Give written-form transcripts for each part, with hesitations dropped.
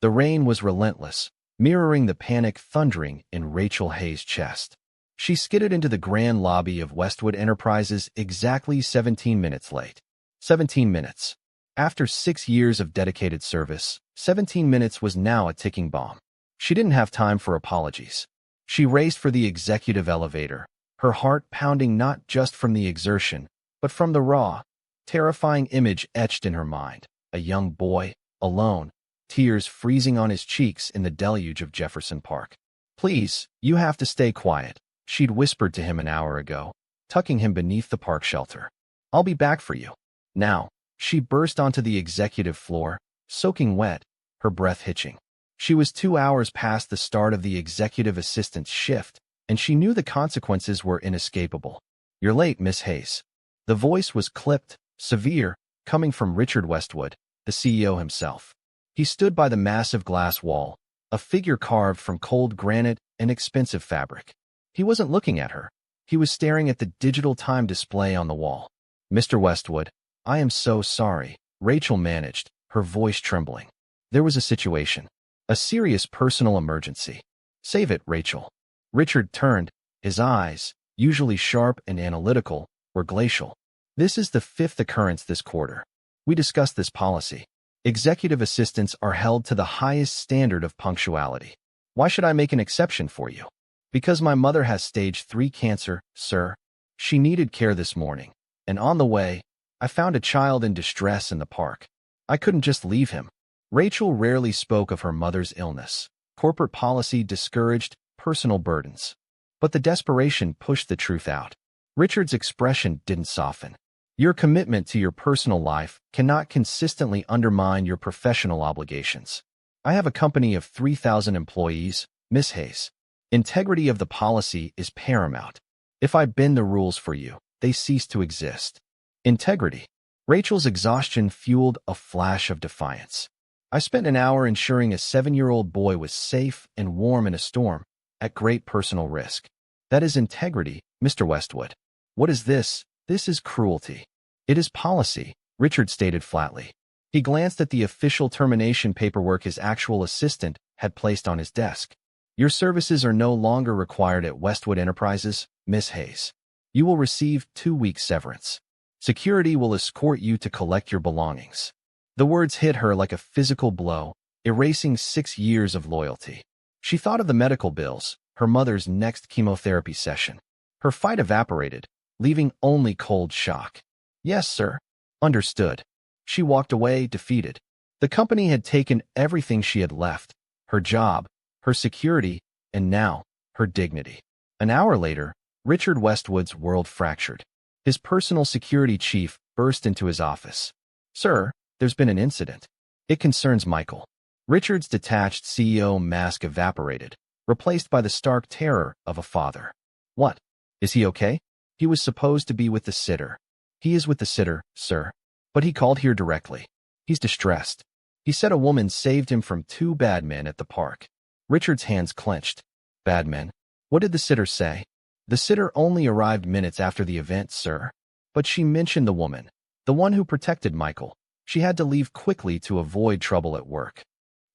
The rain was relentless, mirroring the panic thundering in Rachel Hayes' chest. She skidded into the grand lobby of Westwood Enterprises exactly 17 minutes late. 17 minutes. After 6 years of dedicated service, 17 minutes was now a ticking bomb. She didn't have time for apologies. She raced for the executive elevator, her heart pounding not just from the exertion, but from the raw, terrifying image etched in her mind. A young boy, alone, tears freezing on his cheeks in the deluge of Jefferson Park. "Please, you have to stay quiet," she'd whispered to him an hour ago, tucking him beneath the park shelter. "I'll be back for you." Now, she burst onto the executive floor, soaking wet, her breath hitching. She was 2 hours past the start of the executive assistant's shift, and she knew the consequences were inescapable. "You're late, Miss Hayes." The voice was clipped, severe, coming from Richard Westwood, the CEO himself. He stood by the massive glass wall, a figure carved from cold granite and expensive fabric. He wasn't looking at her. He was staring at the digital time display on the wall. "Mr. Westwood, I am so sorry," Rachel managed, her voice trembling. "There was a situation. A serious personal emergency." "Save it, Rachel." Richard turned. His eyes, usually sharp and analytical, were glacial. "This is the 5th occurrence this quarter. We discussed this policy. Executive assistants are held to the highest standard of punctuality. Why should I make an exception for you?" "Because my mother has stage 3 cancer, sir. She needed care this morning, and on the way, I found a child in distress in the park. I couldn't just leave him." Rachel rarely spoke of her mother's illness. Corporate policy discouraged personal burdens. But the desperation pushed the truth out. Richard's expression didn't soften. "Your commitment to your personal life cannot consistently undermine your professional obligations. I have a company of 3,000 employees, Miss Hayes. Integrity of the policy is paramount. If I bend the rules for you, they cease to exist." Integrity. Rachel's exhaustion fueled a flash of defiance. "I spent an hour ensuring a 7-year-old boy was safe and warm in a storm, at great personal risk. That is integrity, Mr. Westwood. What is this? This is cruelty." "It is policy," Richard stated flatly. He glanced at the official termination paperwork his actual assistant had placed on his desk. "Your services are no longer required at Westwood Enterprises, Miss Hayes. You will receive 2 weeks severance. Security will escort you to collect your belongings." The words hit her like a physical blow, erasing 6 years of loyalty. She thought of the medical bills, her mother's next chemotherapy session. Her fight evaporated, leaving only cold shock. "Yes, sir." "Understood." She walked away, defeated. The company had taken everything she had left, her job, her security, and now, her dignity. An hour later, Richard Westwood's world fractured. His personal security chief burst into his office. "Sir, there's been an incident. It concerns Michael." Richard's detached CEO mask evaporated, replaced by the stark terror of a father. "What? Is he okay?" "He was supposed to be with the sitter." "He is with the sitter, sir. But he called here directly. He's distressed. He said a woman saved him from 2 bad men at the park." Richard's hands clenched. "Bad men? What did the sitter say?" "The sitter only arrived minutes after the event, sir. But she mentioned the woman, the one who protected Michael. She had to leave quickly to avoid trouble at work.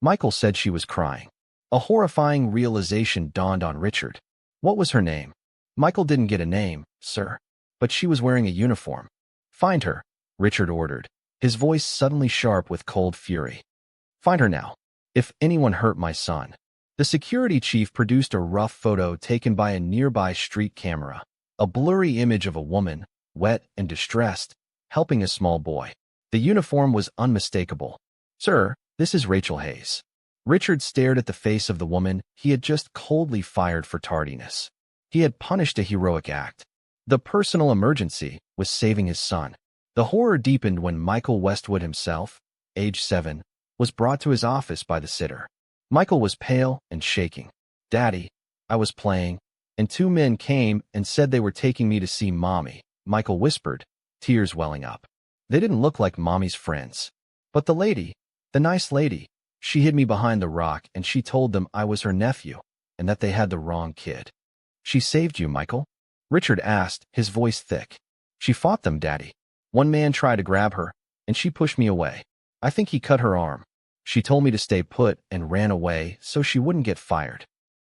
Michael said she was crying." A horrifying realization dawned on Richard. "What was her name?" "Michael didn't get a name, sir. But she was wearing a uniform." "Find her," Richard ordered, his voice suddenly sharp with cold fury. "Find her now. If anyone hurt my son." The security chief produced a rough photo taken by a nearby street camera, a blurry image of a woman, wet and distressed, helping a small boy. The uniform was unmistakable. "Sir, this is Rachel Hayes." Richard stared at the face of the woman he had just coldly fired for tardiness. He had punished a heroic act. The personal emergency was saving his son. The horror deepened when Michael Westwood himself, age 7, was brought to his office by the sitter. Michael was pale and shaking. "Daddy, I was playing, and 2 men came and said they were taking me to see Mommy," Michael whispered, tears welling up. "They didn't look like Mommy's friends. But the lady, the nice lady, she hid me behind the rock and she told them I was her nephew and that they had the wrong kid." "She saved you, Michael?" Richard asked, his voice thick. "She fought them, Daddy. One man tried to grab her, and she pushed me away. I think he cut her arm." She told me to stay put and ran away so she wouldn't get fired.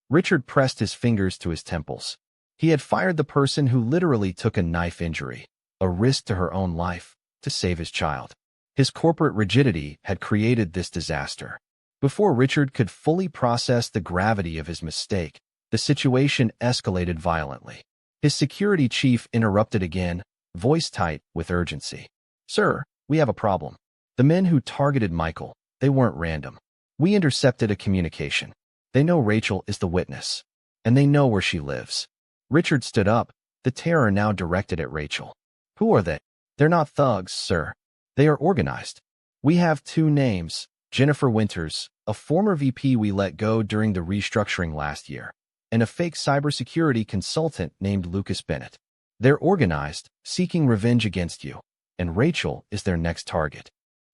Richard pressed his fingers to his temples. He had fired the person who literally took a knife injury, a risk to her own life, to save his child. His corporate rigidity had created this disaster. Before Richard could fully process the gravity of his mistake, the situation escalated violently. His security chief interrupted again, voice tight with urgency. "Sir, we have a problem. The men who targeted Michael, they weren't random. We intercepted a communication. They know Rachel is the witness, and they know where she lives." Richard stood up, the terror now directed at Rachel. "Who are they?" "They're not thugs, sir. They are organized. We have two names, Jennifer Winters, a former VP we let go during the restructuring last year, and a fake cybersecurity consultant named Lucas Bennett. They're organized, seeking revenge against you, and Rachel is their next target."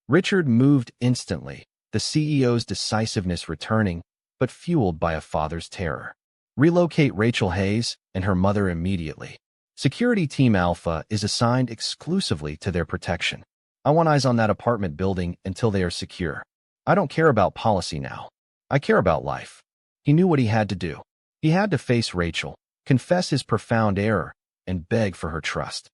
Richard moved instantly, the CEO's decisiveness returning, but fueled by a father's terror. "Relocate Rachel Hayes and her mother immediately. Security Team Alpha is assigned exclusively to their protection. I want eyes on that apartment building until they are secure. I don't care about policy now. I care about life." He knew what he had to do. He had to face Rachel, confess his profound error, and beg for her trust.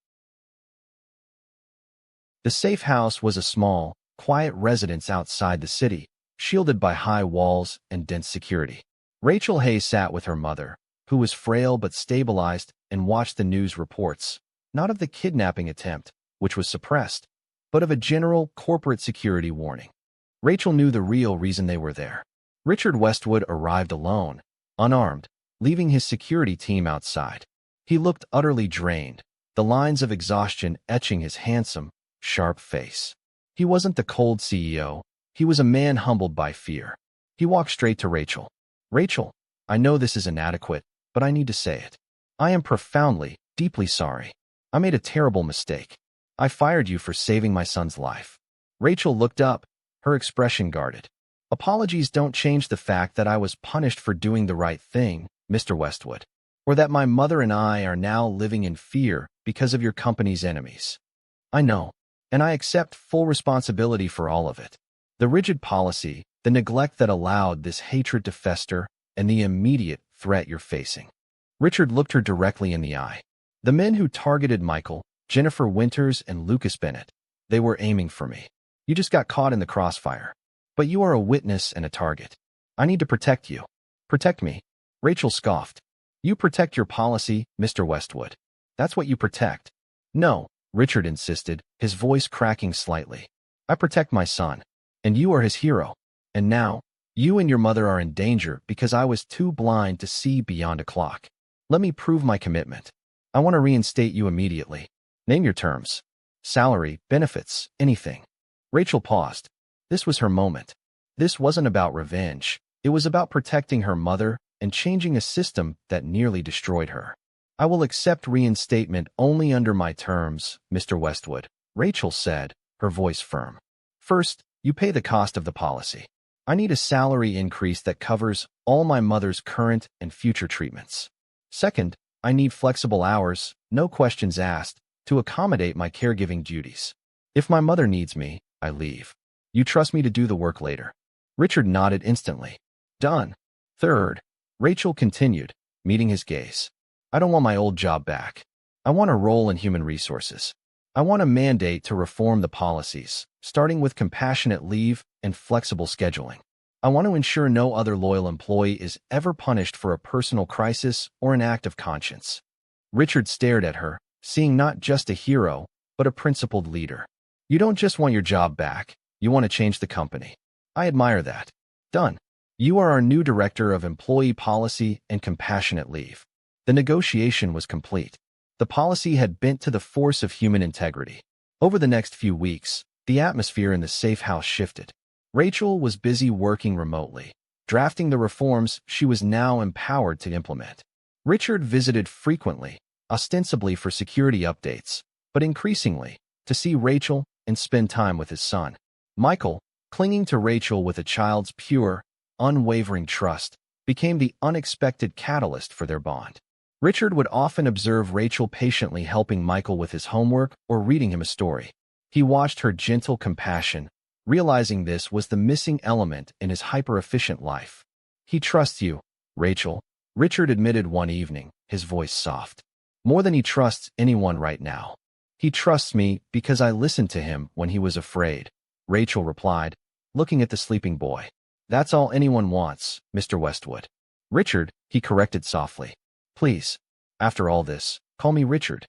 The safe house was a small, quiet residence outside the city, shielded by high walls and dense security. Rachel Hayes sat with her mother, who was frail but stabilized, and watched the news reports, not of the kidnapping attempt, which was suppressed, but of a general corporate security warning. Rachel knew the real reason they were there. Richard Westwood arrived alone, unarmed, leaving his security team outside. He looked utterly drained, the lines of exhaustion etching his handsome, sharp face. He wasn't the cold CEO. He was a man humbled by fear. He walked straight to Rachel. "Rachel, I know this is inadequate, but I need to say it. I am profoundly, deeply sorry. I made a terrible mistake. I fired you for saving my son's life." Rachel looked up, her expression guarded. "Apologies don't change the fact that I was punished for doing the right thing, Mr. Westwood, or that my mother and I are now living in fear because of your company's enemies. I know, and I accept full responsibility for all of it. The rigid policy, the neglect that allowed this hatred to fester, and the immediate threat you're facing." Richard looked her directly in the eye. "The men who targeted Michael, Jennifer Winters, and Lucas Bennett, they were aiming for me. You just got caught in the crossfire. But you are a witness and a target. I need to protect you." "Protect me?" Rachel scoffed. "You protect your policy, Mr. Westwood. That's what you protect." "No," Richard insisted, his voice cracking slightly. "I protect my son, and you are his hero. And now, you and your mother are in danger because I was too blind to see beyond a clock. Let me prove my commitment. I want to reinstate you immediately. Name your terms. Salary, benefits, anything." Rachel paused. This was her moment. This wasn't about revenge. It was about protecting her mother and changing a system that nearly destroyed her. "I will accept reinstatement only under my terms, Mr. Westwood," Rachel said, her voice firm. "First, you pay the cost of the policy. I need a salary increase that covers all my mother's current and future treatments. Second, I need flexible hours, no questions asked, to accommodate my caregiving duties. If my mother needs me, I leave. You trust me to do the work later." Richard nodded instantly. "Done." "Third," Rachel continued, meeting his gaze, "I don't want my old job back. I want a role in human resources. I want a mandate to reform the policies, starting with compassionate leave and flexible scheduling. I want to ensure no other loyal employee is ever punished for a personal crisis or an act of conscience." Richard stared at her, seeing not just a hero, but a principled leader. "You don't just want your job back, you want to change the company. I admire that. Done. You are our new Director of Employee Policy and Compassionate Leave." The negotiation was complete. The policy had bent to the force of human integrity. Over the next few weeks, the atmosphere in the safe house shifted. Rachel was busy working remotely, drafting the reforms she was now empowered to implement. Richard visited frequently, ostensibly for security updates, but increasingly, to see Rachel and spend time with his son. Michael, clinging to Rachel with a child's pure, unwavering trust, became the unexpected catalyst for their bond. Richard would often observe Rachel patiently helping Michael with his homework or reading him a story. He watched her gentle compassion, Realizing this was the missing element in his hyper-efficient life. He trusts you, Rachel, Richard admitted one evening, his voice soft. More than he trusts anyone right now. He trusts me because I listened to him when he was afraid, Rachel replied, looking at the sleeping boy. That's all anyone wants, Mr. Westwood. Richard, he corrected softly. Please, after all this, call me Richard.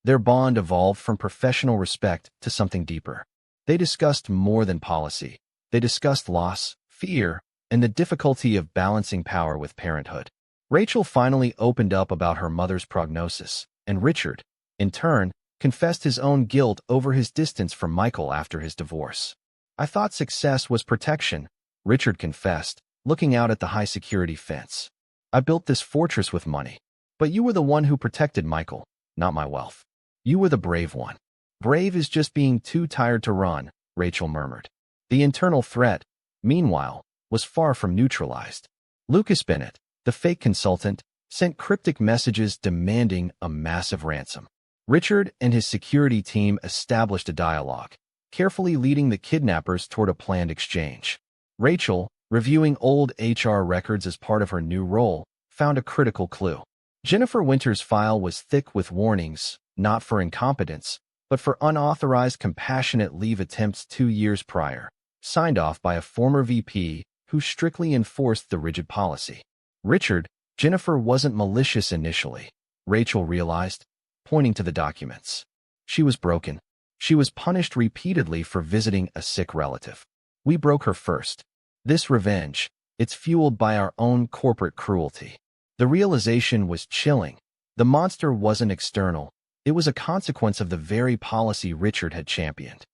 Their bond evolved from professional respect to something deeper. They discussed more than policy. They discussed loss, fear, and the difficulty of balancing power with parenthood. Rachel finally opened up about her mother's prognosis, and Richard, in turn, confessed his own guilt over his distance from Michael after his divorce. I thought success was protection, Richard confessed, looking out at the high-security fence. I built this fortress with money. But you were the one who protected Michael, not my wealth. You were the brave one. Brave is just being too tired to run, Rachel murmured. The internal threat, meanwhile, was far from neutralized. Lucas Bennett, the fake consultant, sent cryptic messages demanding a massive ransom. Richard and his security team established a dialogue, carefully leading the kidnappers toward a planned exchange. Rachel, reviewing old HR records as part of her new role, found a critical clue. Jennifer Winter's file was thick with warnings, not for incompetence, but for unauthorized compassionate leave attempts 2 years prior, signed off by a former VP who strictly enforced the rigid policy. Richard, Jennifer wasn't malicious initially, Rachel realized, pointing to the documents. She was broken. She was punished repeatedly for visiting a sick relative. We broke her first. This revenge, it's fueled by our own corporate cruelty. The realization was chilling. The monster wasn't external. It was a consequence of the very policy Richard had championed.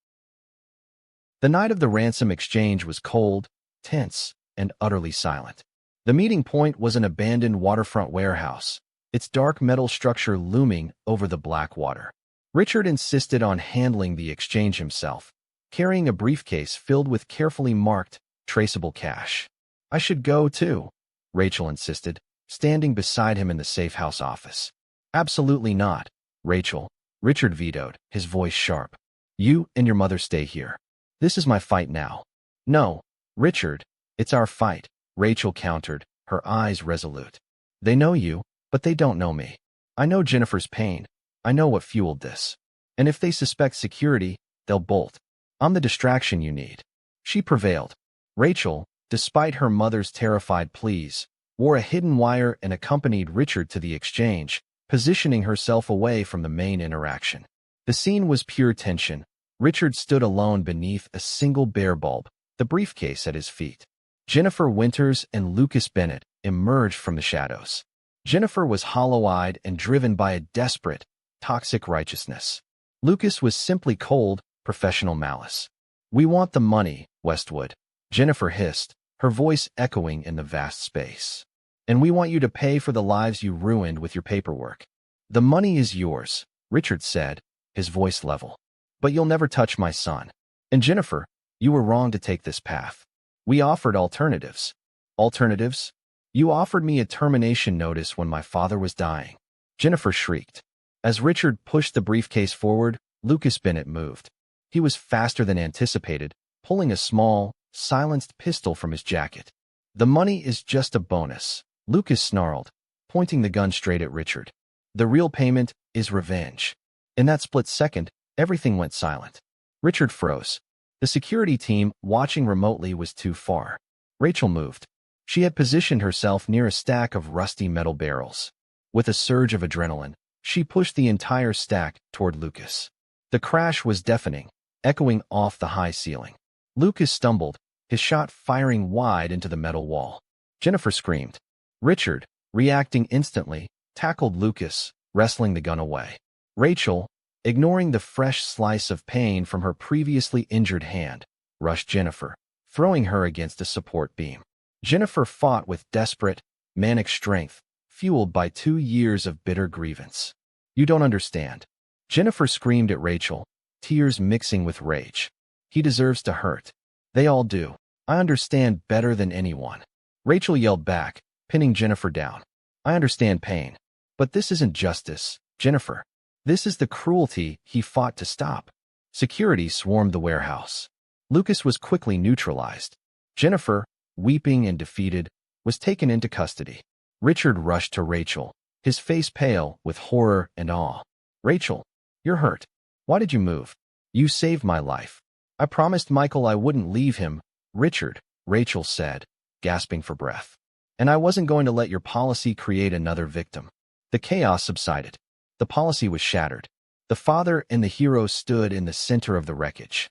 The night of the ransom exchange was cold, tense, and utterly silent. The meeting point was an abandoned waterfront warehouse, its dark metal structure looming over the black water. Richard insisted on handling the exchange himself, carrying a briefcase filled with carefully marked, traceable cash. I should go too, Rachel insisted, standing beside him in the safe house office. Absolutely not, Rachel, Richard vetoed, his voice sharp. You and your mother stay here. This is my fight now. No, Richard, it's our fight, Rachel countered, her eyes resolute. They know you, but they don't know me. I know Jennifer's pain. I know what fueled this. And if they suspect security, they'll bolt. I'm the distraction you need. She prevailed. Rachel, despite her mother's terrified pleas, wore a hidden wire and accompanied Richard to the exchange, positioning herself away from the main interaction. The scene was pure tension. Richard stood alone beneath a single bare bulb, the briefcase at his feet. Jennifer Winters and Lucas Bennett emerged from the shadows. Jennifer was hollow-eyed and driven by a desperate, toxic righteousness. Lucas was simply cold, professional malice. We want the money, Westwood, Jennifer hissed, her voice echoing in the vast space. And we want you to pay for the lives you ruined with your paperwork. The money is yours, Richard said, his voice level. But you'll never touch my son. And Jennifer, you were wrong to take this path. We offered alternatives. Alternatives? You offered me a termination notice when my father was dying. Jennifer shrieked. As Richard pushed the briefcase forward, Lucas Bennett moved. He was faster than anticipated, pulling a small, silenced pistol from his jacket. The money is just a bonus, Lucas snarled, pointing the gun straight at Richard. The real payment is revenge. In that split second, everything went silent. Richard froze. The security team, watching remotely, was too far. Rachel moved. She had positioned herself near a stack of rusty metal barrels. With a surge of adrenaline, she pushed the entire stack toward Lucas. The crash was deafening, echoing off the high ceiling. Lucas stumbled, his shot firing wide into the metal wall. Jennifer screamed. Richard, reacting instantly, tackled Lucas, wrestling the gun away. Rachel, ignoring the fresh slice of pain from her previously injured hand, rushed Jennifer, throwing her against a support beam. Jennifer fought with desperate, manic strength, fueled by 2 years of bitter grievance. You don't understand. Jennifer screamed at Rachel, tears mixing with rage. He deserves to hurt. They all do. I understand better than anyone. Rachel yelled back, pinning Jennifer down. I understand pain. But this isn't justice, Jennifer. This is the cruelty he fought to stop. Security swarmed the warehouse. Lucas was quickly neutralized. Jennifer, weeping and defeated, was taken into custody. Richard rushed to Rachel, his face pale with horror and awe. "Rachel, you're hurt. Why did you move? You saved my life. I promised Michael I wouldn't leave him." "Richard," Rachel said, gasping for breath. "And I wasn't going to let your policy create another victim." The chaos subsided. The policy was shattered. The father and the hero stood in the center of the wreckage.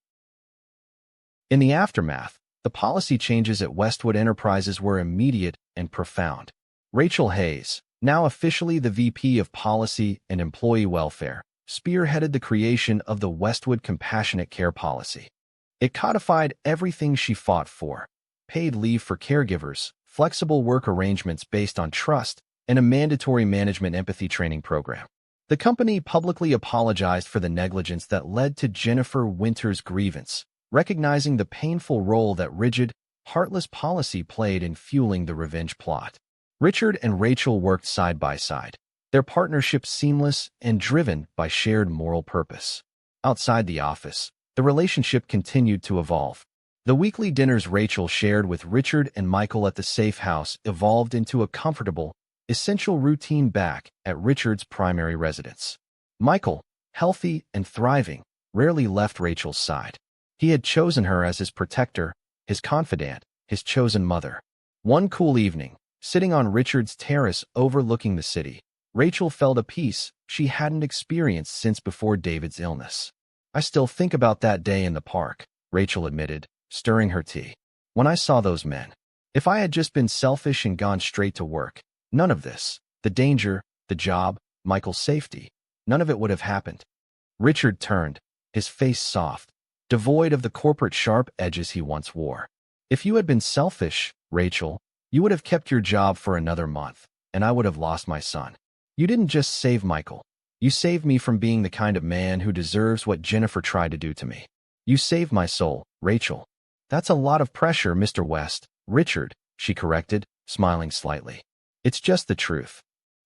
In the aftermath, the policy changes at Westwood Enterprises were immediate and profound. Rachel Hayes, now officially the VP of Policy and Employee Welfare, spearheaded the creation of the Westwood Compassionate Care Policy. It codified everything she fought for: paid leave for caregivers, flexible work arrangements based on trust, and a mandatory management empathy training program. The company publicly apologized for the negligence that led to Jennifer Winter's grievance, recognizing the painful role that rigid, heartless policy played in fueling the revenge plot. Richard and Rachel worked side by side, their partnership seamless and driven by shared moral purpose. Outside the office, the relationship continued to evolve. The weekly dinners Rachel shared with Richard and Michael at the safe house evolved into a comfortable, essential routine back at Richard's primary residence. Michael, healthy and thriving, rarely left Rachel's side. He had chosen her as his protector, his confidant, his chosen mother. One cool evening, sitting on Richard's terrace overlooking the city, Rachel felt a peace she hadn't experienced since before David's illness. "I still think about that day in the park," Rachel admitted, stirring her tea. "When I saw those men. If I had just been selfish and gone straight to work, none of this, the danger, the job, Michael's safety, none of it would have happened." Richard turned, his face soft, devoid of the corporate sharp edges he once wore. "If you had been selfish, Rachel, you would have kept your job for another month, and I would have lost my son. You didn't just save Michael. You saved me from being the kind of man who deserves what Jennifer tried to do to me. You saved my soul, Rachel." "That's a lot of pressure, Mr. West." "Richard," she corrected, smiling slightly. "It's just the truth."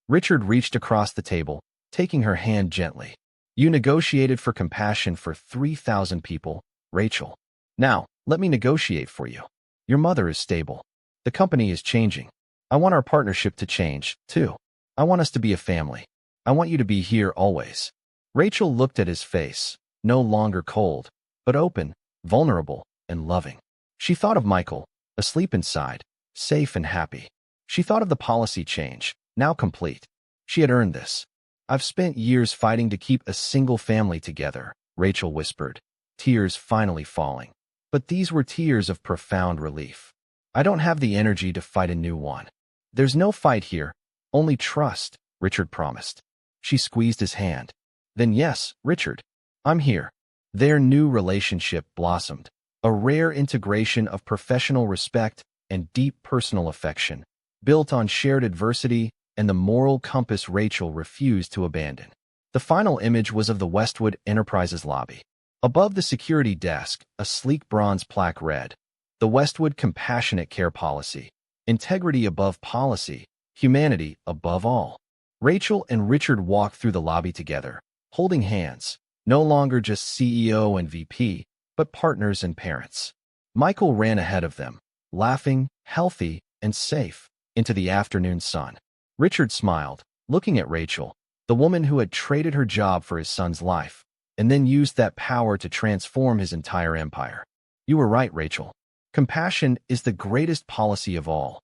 Richard reached across the table, taking her hand gently. "You negotiated for compassion for 3,000 people, Rachel. Now, let me negotiate for you. Your mother is stable. The company is changing. I want our partnership to change, too. I want us to be a family. I want you to be here always." Rachel looked at his face, no longer cold, but open, vulnerable, and loving. She thought of Michael, asleep inside, safe and happy. She thought of the policy change, now complete. She had earned this. "I've spent years fighting to keep a single family together," Rachel whispered, tears finally falling. But these were tears of profound relief. "I don't have the energy to fight a new one." "There's no fight here, only trust," Richard promised. She squeezed his hand. "Then yes, Richard, I'm here." Their new relationship blossomed, a rare integration of professional respect and deep personal affection, built on shared adversity and the moral compass Rachel refused to abandon. The final image was of the Westwood Enterprises lobby. Above the security desk, a sleek bronze plaque read, "The Westwood Compassionate Care Policy. Integrity above policy, humanity above all." Rachel and Richard walked through the lobby together, holding hands, no longer just CEO and VP, but partners and parents. Michael ran ahead of them, laughing, healthy, and safe, into the afternoon sun. Richard smiled, looking at Rachel, the woman who had traded her job for his son's life, and then used that power to transform his entire empire. "You were right, Rachel. Compassion is the greatest policy of all."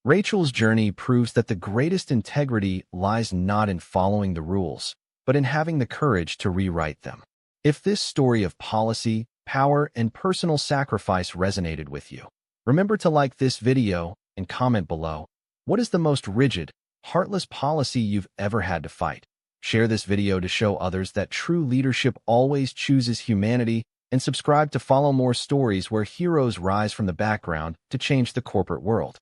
Rachel's journey proves that the greatest integrity lies not in following the rules, but in having the courage to rewrite them. If this story of policy, power, and personal sacrifice resonated with you, remember to like this video and comment below. What is the most rigid, heartless policy you've ever had to fight? Share this video to show others that true leadership always chooses humanity, and subscribe to follow more stories where heroes rise from the background to change the corporate world.